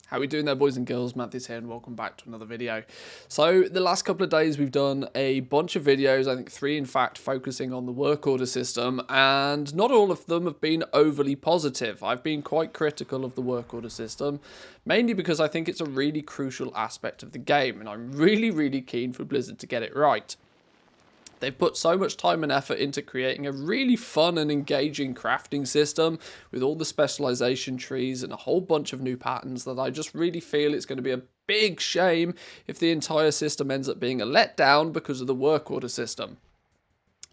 How we doing there, boys and girls? Manthieus here and welcome back to another video. So the last couple of days we've done a bunch of videos, I think 3 in fact, focusing on the work order system, and not all of them have been overly positive. I've been quite critical of the work order system, mainly because I think it's a really crucial aspect of the game, and I'm really keen for Blizzard to get it right. They've put so much time and effort into creating a really fun and engaging crafting system with all the specialization trees and a whole bunch of new patterns that I just really feel it's going to be a big shame if the entire system ends up being a letdown because of the work order system.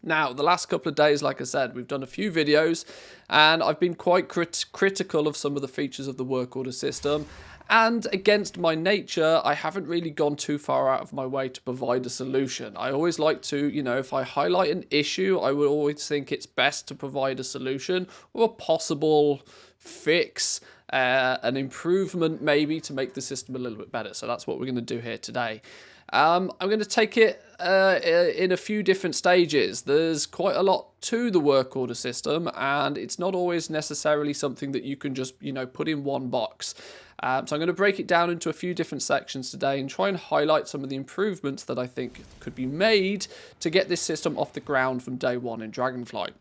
Now, the last couple of days, like I said, we've done a few videos and I've been quite critical of some of the features of the work order system. And against my nature, I haven't really gone too far out of my way to provide a solution. I always like to, if I highlight an issue, I would always think it's best to provide a solution or a possible fix, an improvement maybe to make the system a little bit better. So that's what we're going to do here today. I'm going to take it in a few different stages. There's quite a lot to the work order system, and it's not always necessarily something that you can just, put in one box. So I'm going to break it down into a few different sections today and try and highlight some of the improvements that I think could be made to get this system off the ground from day one in Dragonflight.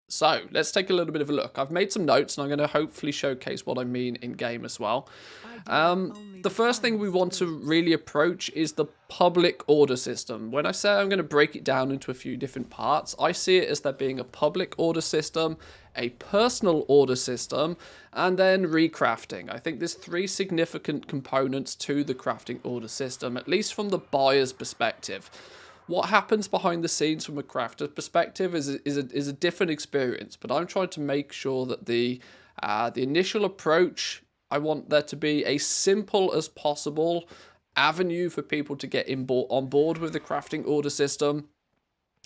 So let's take a little bit of a look. I've made some notes and I'm going to hopefully showcase what I mean in game as well. The first thing we want to really approach is the public order system. When I say I'm going to break it down into a few different parts, I see it as there being a public order system, a personal order system, and then recrafting. I think there's 3 significant components to the crafting order system, at least from the buyer's perspective. What happens behind the scenes from a crafter's perspective is a different experience, but I'm trying to make sure that the initial approach, I want there to be a simple as possible avenue for people to get on board with the crafting order system.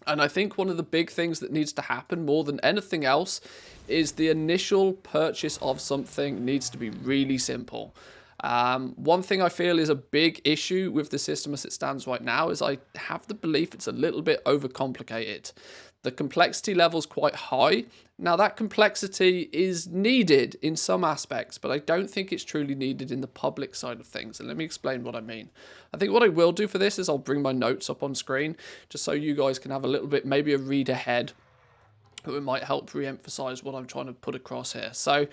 And I think one of the big things that needs to happen more than anything else is the initial purchase of something needs to be really simple. One thing I feel is a big issue with the system as it stands right now is I have the belief it's a little bit overcomplicated. The complexity level is quite high. Now that complexity is needed in some aspects, but I don't think it's truly needed in the public side of things. And let me explain what I mean. I think what I will do for this is I'll bring my notes up on screen just so you guys can have a little bit, maybe a read ahead. It might help re-emphasize what I'm trying to put across here. So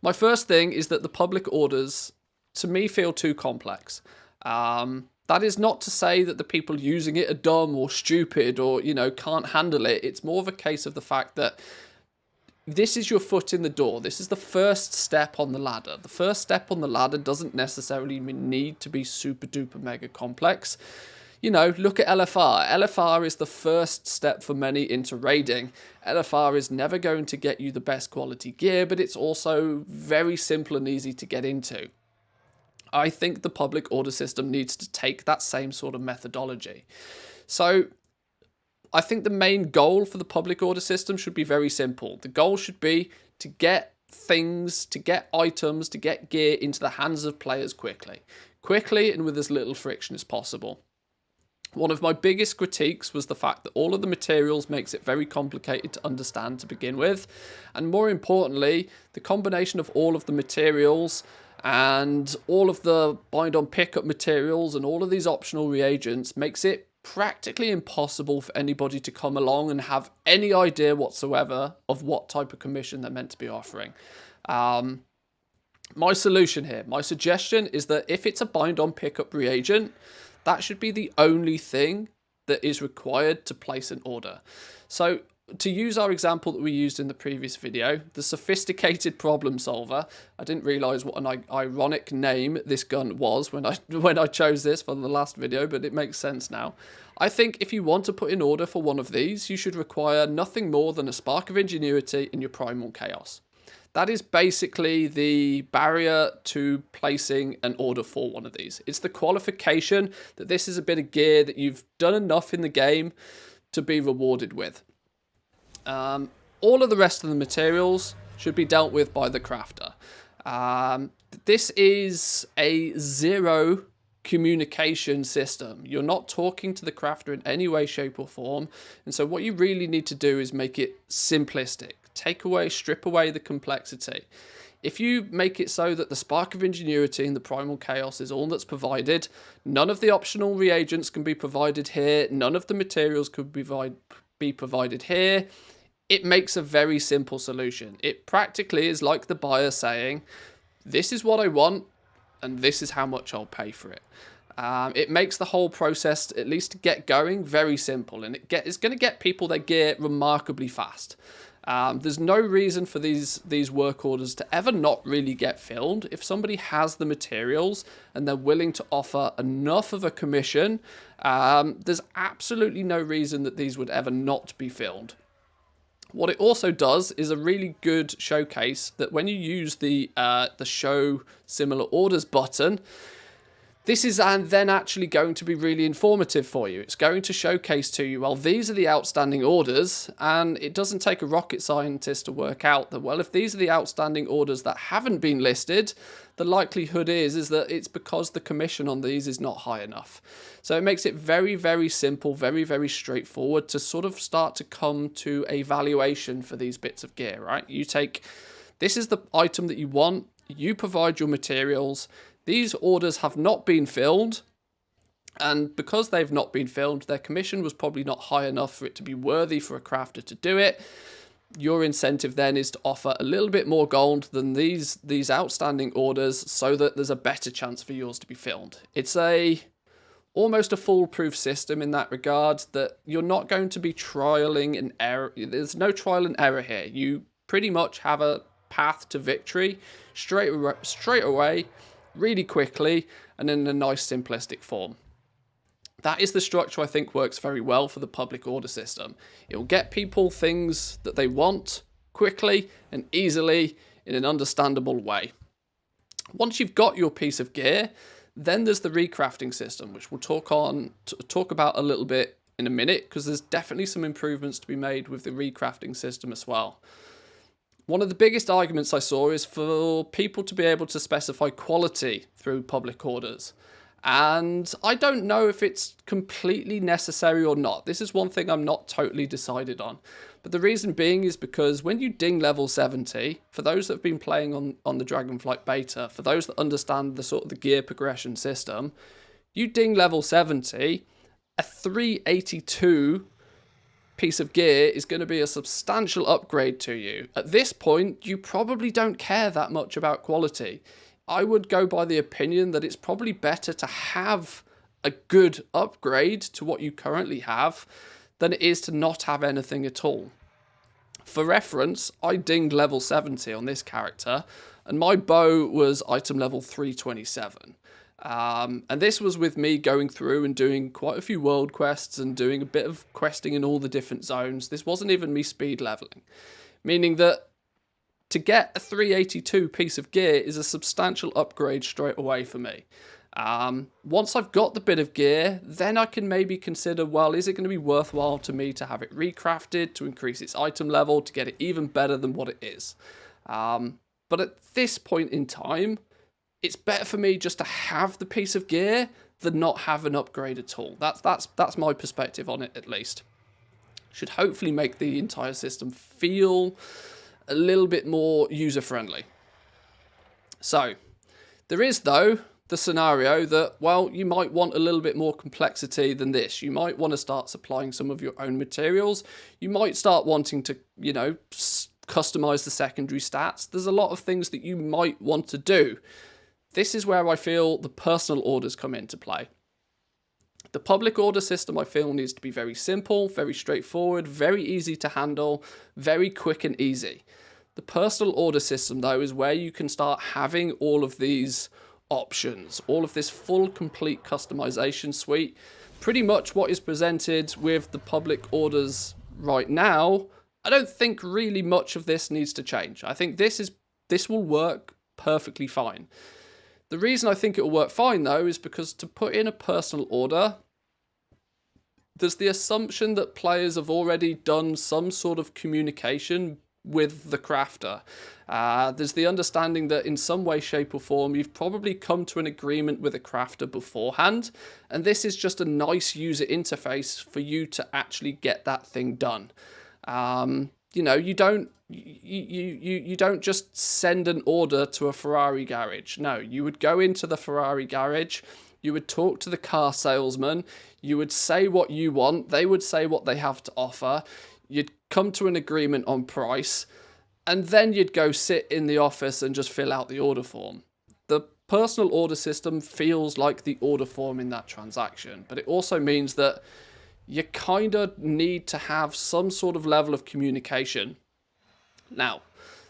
my first thing is that the public orders, to me, feel too complex. That is not to say that the people using it are dumb or stupid or, can't handle it. It's more of a case of the fact that this is your foot in the door. This is the first step on the ladder. The first step on the ladder doesn't necessarily need to be super duper mega complex. Look at LFR. LFR is the first step for many into raiding. LFR is never going to get you the best quality gear, but it's also very simple and easy to get into. I think the public order system needs to take that same sort of methodology. So I think the main goal for the public order system should be very simple. The goal should be to get things, to get items, to get gear into the hands of players quickly and with as little friction as possible. One of my biggest critiques was the fact that all of the materials makes it very complicated to understand to begin with. And more importantly, the combination of all of the materials and all of the bind on pickup materials and all of these optional reagents makes it practically impossible for anybody to come along and have any idea whatsoever of what type of commission they're meant to be offering. My solution here, my suggestion is that if it's a bind on pickup reagent, that should be the only thing that is required to place an order. So to use our example that we used in the previous video, the sophisticated problem solver, I didn't realize what an ironic name this gun was when I chose this for the last video, but it makes sense now. I think if you want to put in order for one of these, you should require nothing more than a spark of ingenuity in your primal chaos. That is basically the barrier to placing an order for one of these. It's the qualification that this is a bit of gear that you've done enough in the game to be rewarded with. All of the rest of the materials should be dealt with by the crafter. This is a zero communication system. You're not talking to the crafter in any way, shape or form. And so what you really need to do is make it simplistic. Strip away the complexity. If you make it so that the Spark of Ingenuity and the Primal Chaos is all that's provided, none of the optional reagents can be provided here, none of the materials could be provided here, it makes a very simple solution. It practically is like the buyer saying, this is what I want, and this is how much I'll pay for it. It makes the whole process, at least to get going, very simple, and it's going to get people their gear remarkably fast. There's no reason for these work orders to ever not really get filled. If somebody has the materials and they're willing to offer enough of a commission, there's absolutely no reason that these would ever not be filled. What it also does is a really good showcase that when you use the show similar orders button, this is then actually going to be really informative for you. It's going to showcase to you, well, these are the outstanding orders, and it doesn't take a rocket scientist to work out that, well, if these are the outstanding orders that haven't been listed, the likelihood is that it's because the commission on these is not high enough. So it makes it very, very simple, very, very straightforward to sort of start to come to a valuation for these bits of gear, right? You take, this is the item that you want, you provide your materials. These orders have not been filled, and because they've not been filled, their commission was probably not high enough for it to be worthy for a crafter to do it. Your incentive then is to offer a little bit more gold than these outstanding orders so that there's a better chance for yours to be filled. It's almost a foolproof system in that regard, that you're not going to be trialing and error. There's no trial and error here. You pretty much have a path to victory straight away, really quickly, and in a nice simplistic form. That is the structure I think works very well for the public order system. It will get people things that they want quickly and easily in an understandable way. Once you've got your piece of gear, then there's the recrafting system, which we'll talk about a little bit in a minute, because there's definitely some improvements to be made with the recrafting system as well. One of the biggest arguments I saw is for people to be able to specify quality through public orders. And I don't know if it's completely necessary or not. This is one thing I'm not totally decided on. But the reason being is because when you ding level 70, for those that have been playing on the Dragonflight beta, for those that understand the sort of the gear progression system, you ding level 70, a 382 piece of gear is going to be a substantial upgrade to you. At this point, you probably don't care that much about quality. I would go by the opinion that it's probably better to have a good upgrade to what you currently have than it is to not have anything at all. For reference, I dinged level 70 on this character, and my bow was item level 327. And this was with me going through and doing quite a few world quests and doing a bit of questing in all the different zones. This wasn't even me speed leveling, meaning that to get a 382 piece of gear is a substantial upgrade straight away for me. Once I've got the bit of gear, then I can maybe consider, well, is it going to be worthwhile to me to have it recrafted, to increase its item level, to get it even better than what it is. But at this point in time, it's better for me just to have the piece of gear than not have an upgrade at all. That's my perspective on it, at least. Should hopefully make the entire system feel a little bit more user-friendly. So, there is, though, the scenario that, well, you might want a little bit more complexity than this. You might want to start supplying some of your own materials. You might start wanting to, customize the secondary stats. There's a lot of things that you might want to do. This is where I feel the personal orders come into play. The public order system, I feel, needs to be very simple, very straightforward, very easy to handle, very quick and easy. The personal order system, though, is where you can start having all of these options, all of this full, complete customization suite. Pretty much what is presented with the public orders right now, I don't think really much of this needs to change. I think this will work perfectly fine. The reason I think it will work fine, though, is because to put in a personal order, there's the assumption that players have already done some sort of communication with the crafter. There's the understanding that in some way, shape or form, you've probably come to an agreement with a crafter beforehand, and this is just a nice user interface for you to actually get that thing done. You You don't just send an order to a Ferrari garage. No, you would go into the Ferrari garage, you would talk to the car salesman, you would say what you want, they would say what they have to offer, you'd come to an agreement on price, and then you'd go sit in the office and just fill out the order form. The personal order system feels like the order form in that transaction, but it also means that you kind of need to have some sort of level of communication. Now,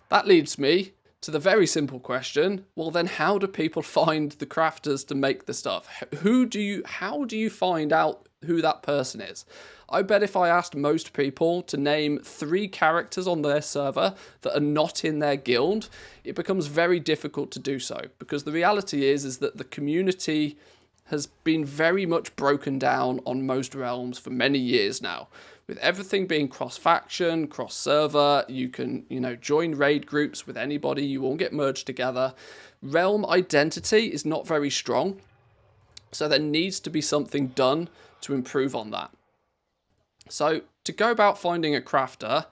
that leads me to the very simple question, well then how do people find the crafters to make the stuff? How do you find out who that person is? I bet if I asked most people to name 3 characters on their server that are not in their guild, it becomes very difficult to do so, because the reality is that the community has been very much broken down on most realms for many years now. With everything being cross-faction, cross-server, you can, join raid groups with anybody, you all get merged together. Realm identity is not very strong, so there needs to be something done to improve on that. So, to go about finding a crafter,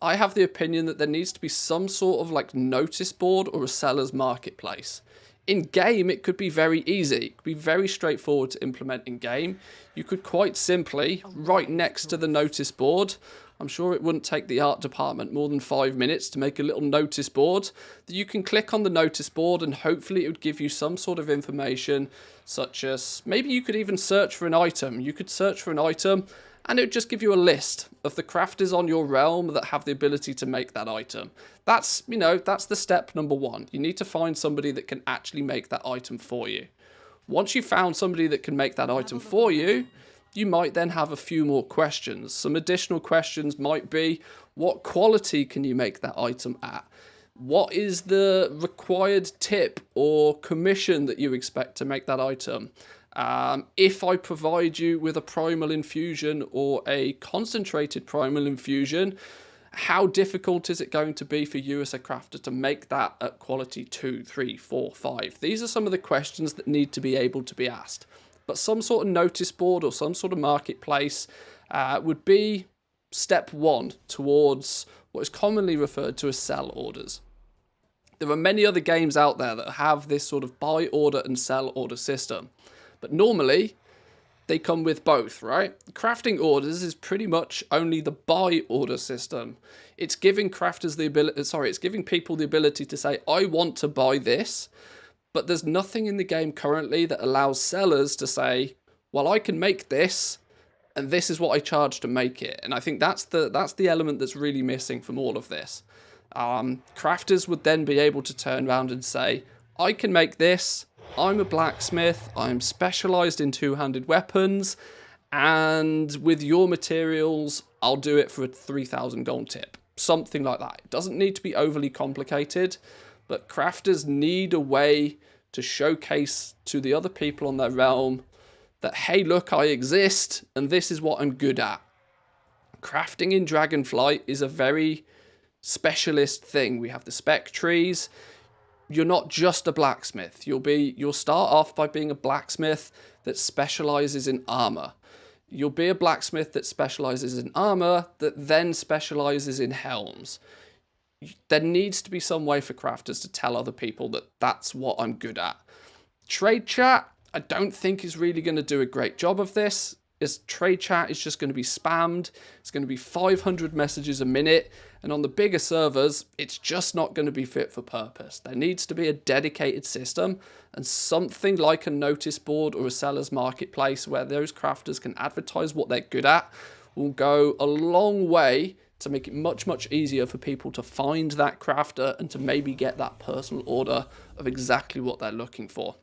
I have the opinion that there needs to be some sort of like notice board or a seller's marketplace. In game, it could be very easy. It could be very straightforward to implement in game. You could quite simply, right next to the notice board, I'm sure it wouldn't take the art department more than 5 minutes to make a little notice board that you can click on the notice board, and hopefully it would give you some sort of information, such as maybe you could even search for an item. You could search for an item and it would just give you a list of the crafters on your realm that have the ability to make that item. That's the step number 1. You need to find somebody that can actually make that item for you. Once you've found somebody that can make that item for you, you might then have a few more questions. Some additional questions might be, what quality can you make that item at? What is the required tip or commission that you expect to make that item? If I provide you with a primal infusion or a concentrated primal infusion, how difficult is it going to be for you as a crafter to make that at quality 2, 3, 4, 5? These are some of the questions that need to be able to be asked. But some sort of notice board or some sort of marketplace would be step 1 towards what is commonly referred to as sell orders. There are many other games out there that have this sort of buy order and sell order system. But normally, they come with both, right? Crafting orders is pretty much only the buy order system. It's giving crafters it's giving people the ability to say, I want to buy this, but there's nothing in the game currently that allows sellers to say, well, I can make this, and this is what I charge to make it. And I think that's the element that's really missing from all of this. Crafters would then be able to turn around and say, I can make this, I'm a blacksmith, I'm specialised in two-handed weapons, and with your materials, I'll do it for a 3,000 gold tip. Something like that. It doesn't need to be overly complicated, but crafters need a way to showcase to the other people on their realm that, hey, look, I exist, and this is what I'm good at. Crafting in Dragonflight is a very specialist thing. We have the spec trees. You're not just a blacksmith. You'll start off by being a blacksmith that specializes in armor. You'll be a blacksmith that specializes in armor that then specializes in helms. There needs to be some way for crafters to tell other people that that's what I'm good at. Trade chat, I don't think is really going to do a great job of this. Trade chat is just going to be spammed. It's going to be 500 messages a minute. And on the bigger servers, it's just not going to be fit for purpose. There needs to be a dedicated system and something like a notice board or a seller's marketplace where those crafters can advertise what they're good at will go a long way to make it much, much easier for people to find that crafter and to maybe get that personal order of exactly what they're looking for.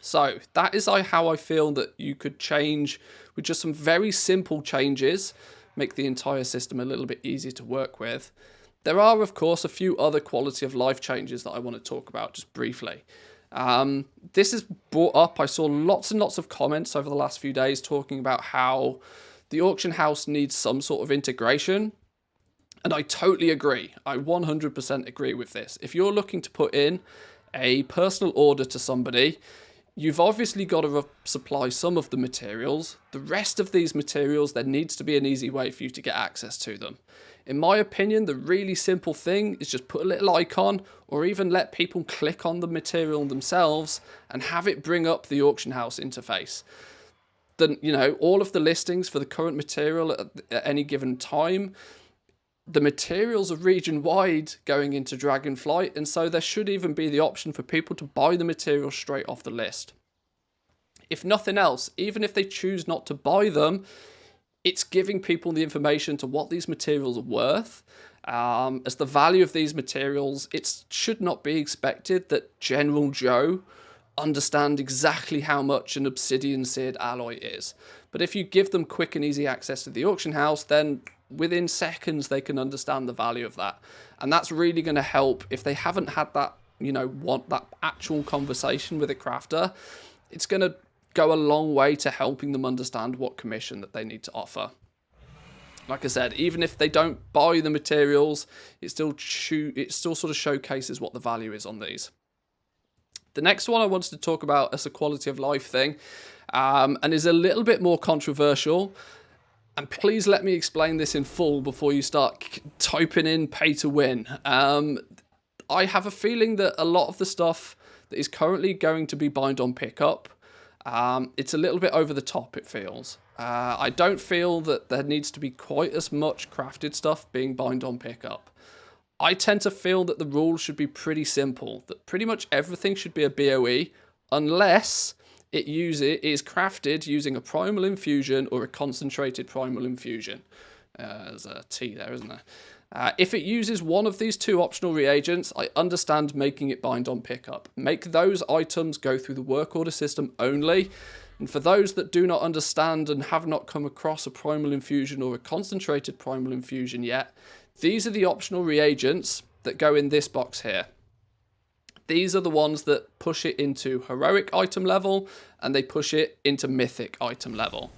So that is how I feel that you could change with just some very simple changes, make the entire system a little bit easier to work with. There are, of course, a few other quality of life changes that I want to talk about just briefly. This is brought up. I saw lots and lots of comments over the last few days talking about how the auction house needs some sort of integration. And I totally agree. I 100% agree with this. If you're looking to put in a personal order to somebody, you've obviously got to supply some of the materials. The rest of these materials, there needs to be an easy way for you to get access to them. In my opinion, the really simple thing is just put a little icon, or even let people click on the material themselves and have it bring up the auction house interface. Then, you know, all of the listings for the current material at any given time, the materials are region wide going into Dragonflight, and so there should even be the option for people to buy the material straight off the list. If nothing else, even if they choose not to buy them, it's giving people the information to what these materials are worth. As the value of these materials, it should not be expected that General Joe understand exactly how much an obsidian seared alloy is. But if you give them quick and easy access to the auction house, then within seconds they can understand the value of that. And that's really going to help if they haven't had that, you know, want that actual conversation with a crafter. It's going to go a long way to helping them understand what commission that they need to offer. Like I said, even if they don't buy the materials, it still sort of showcases what the value is on these. The next one I wanted to talk about as a quality of life thing, and is a little bit more controversial. And please let me explain this in full before you start typing in pay to win. I have a feeling that a lot of the stuff that is currently going to be bind on pickup, it's a little bit over the top, it feels. I don't feel that there needs to be quite as much crafted stuff being bind on pickup. I tend to feel that the rules should be pretty simple, that pretty much everything should be a BOE, unless it is crafted using a primal infusion or a concentrated primal infusion. There's a T there, isn't there? If it uses one of these two optional reagents, I understand making it bind on pickup. Make those items go through the work order system only. And for those that do not understand and have not come across a primal infusion or a concentrated primal infusion yet, these are the optional reagents that go in this box here. These are the ones that push it into heroic item level, and they push it into mythic item level.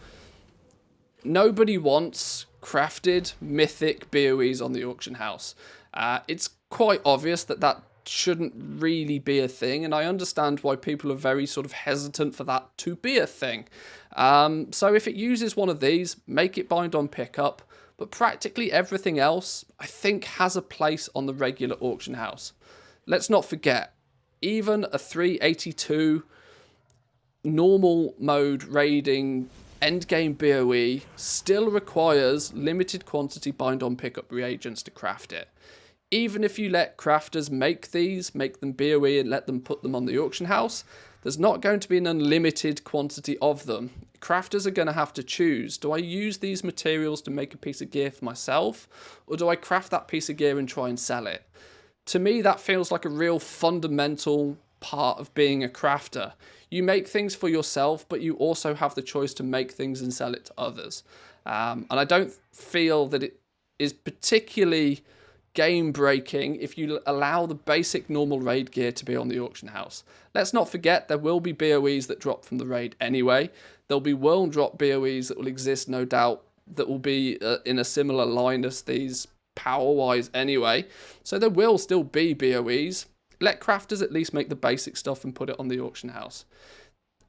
Nobody wants crafted mythic BOEs on the auction house. It's quite obvious that that shouldn't really be a thing, and I understand why people are very sort of hesitant for that to be a thing. So if it uses one of these, make it bind on pickup, but practically everything else, I think, has a place on the regular auction house. Let's not forget, even a 382 normal mode raiding endgame BOE still requires limited quantity bind on pickup reagents to craft it. Even if you let crafters make them BOE and let them put them on the auction house, there's not going to be an unlimited quantity of them. Crafters are going to have to choose, do I use these materials to make a piece of gear for myself, or do I craft that piece of gear and try and sell it? To me, that feels like a real fundamental part of being a crafter. You make things for yourself, but you also have the choice to make things and sell it to others. And I don't feel that it is particularly game breaking if you allow the basic normal raid gear to be on the auction house. Let's not forget, there will be BOEs that drop from the raid anyway. There'll be world drop BOEs that will exist, no doubt, that will be in a similar line as these power wise anyway. So there will still be BOEs. Let crafters at least make the basic stuff and put it on the auction house.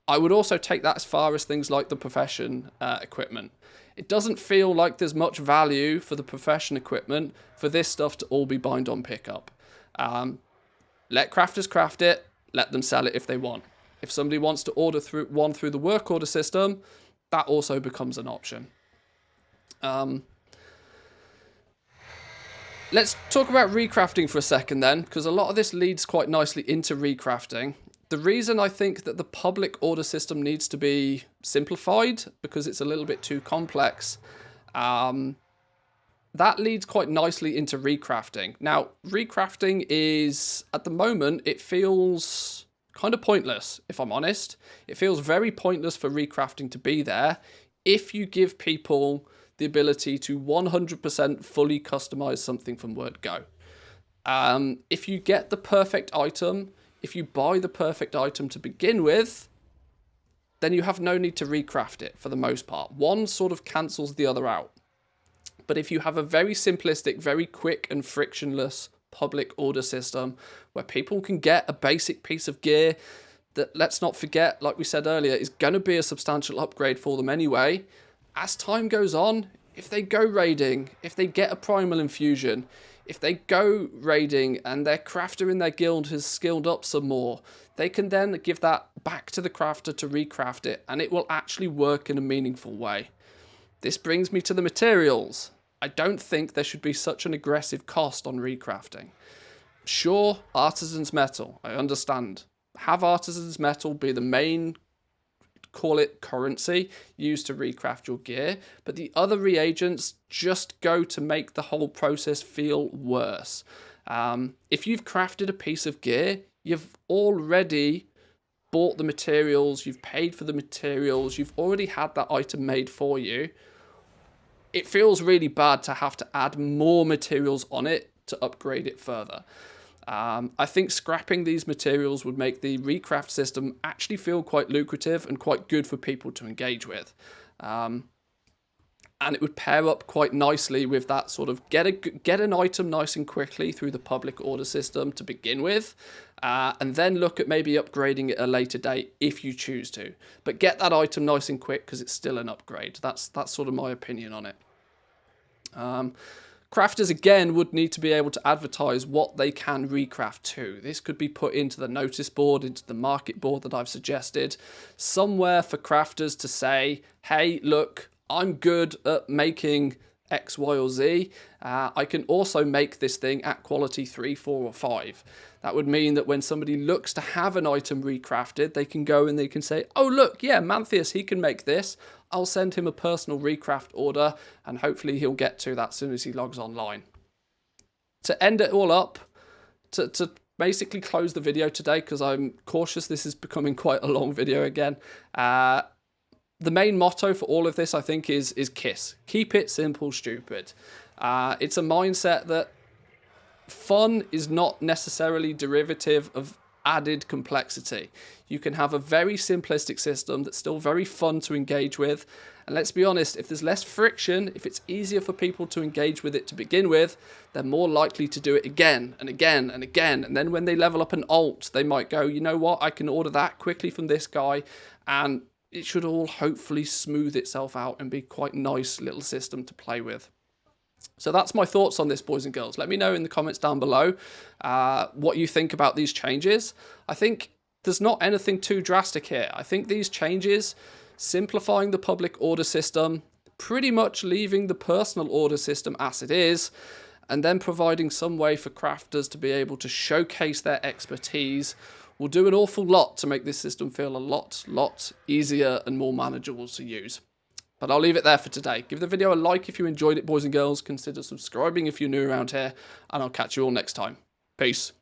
I would also take that as far as things like the profession equipment. It doesn't feel like there's much value for the profession equipment for this stuff to all be bind on pickup. Let crafters craft it, let them sell it if they want. If somebody wants to order through the work order system, that also becomes an option. Let's talk about recrafting for a second then, because a lot of this leads quite nicely into recrafting. The reason I think that the public order system needs to be simplified, because it's a little bit too complex, that leads quite nicely into recrafting. Now, recrafting is, at the moment, it feels kind of pointless, if I'm honest. It feels very pointless for recrafting to be there if you give people the ability to 100% fully customize something from word go. If you get the perfect item, if you buy the perfect item to begin with, then you have no need to recraft it for the most part. One sort of cancels the other out. But if you have a very simplistic, very quick and frictionless public order system where people can get a basic piece of gear that, let's not forget, like we said earlier, is going to be a substantial upgrade for them anyway, as time goes on, if they go raiding, if they get a primal infusion, if they go raiding and their crafter in their guild has skilled up some more, they can then give that back to the crafter to recraft it, and it will actually work in a meaningful way. This brings me to the materials. I don't think there should be such an aggressive cost on recrafting. Sure, artisan's metal, I understand. Have artisan's metal be the main, call it, currency used to recraft your gear, but the other reagents just go to make the whole process feel worse. If you've crafted a piece of gear, you've already bought the materials, you've paid for the materials, you've already had that item made for you. It feels really bad to have to add more materials on it to upgrade it further. I think scrapping these materials would make the recraft system actually feel quite lucrative and quite good for people to engage with. And it would pair up quite nicely with that sort of get an item nice and quickly through the public order system to begin with, and then look at maybe upgrading it at a later date if you choose to. But get that item nice and quick because it's still an upgrade. That's sort of my opinion on it. Crafters, again, would need to be able to advertise what they can recraft to. This could be put into the notice board, into the market board that I've suggested. Somewhere for crafters to say, hey, look, I'm good at making X, Y, or Z. I can also make this thing at quality 3, 4, or 5. That would mean that when somebody looks to have an item recrafted, they can go and they can say, oh, look, yeah, Manthieus, he can make this. I'll send him a personal recraft order, and hopefully he'll get to that as soon as he logs online. To end it all up, to basically close the video today, because I'm cautious this is becoming quite a long video again, the main motto for all of this, I think, is KISS. Keep it simple, stupid. It's a mindset that fun is not necessarily derivative of added complexity. You can have a very simplistic system that's still very fun to engage with. And let's be honest, if there's less friction, if it's easier for people to engage with it to begin with, they're more likely to do it again and again and again. And then when they level up an alt, they might go, you know what, I can order that quickly from this guy, and it should all hopefully smooth itself out and be quite a nice little system to play with. So that's my thoughts on this, boys and girls. Let me know in the comments down below what you think about these changes. I think there's not anything too drastic here. I think these changes, simplifying the public order system, pretty much leaving the personal order system as it is, and then providing some way for crafters to be able to showcase their expertise, will do an awful lot to make this system feel a lot easier and more manageable to use. But I'll leave it there for today. Give the video a like if you enjoyed it, boys and girls. Consider subscribing if you're new around here, and I'll catch you all next time. Peace.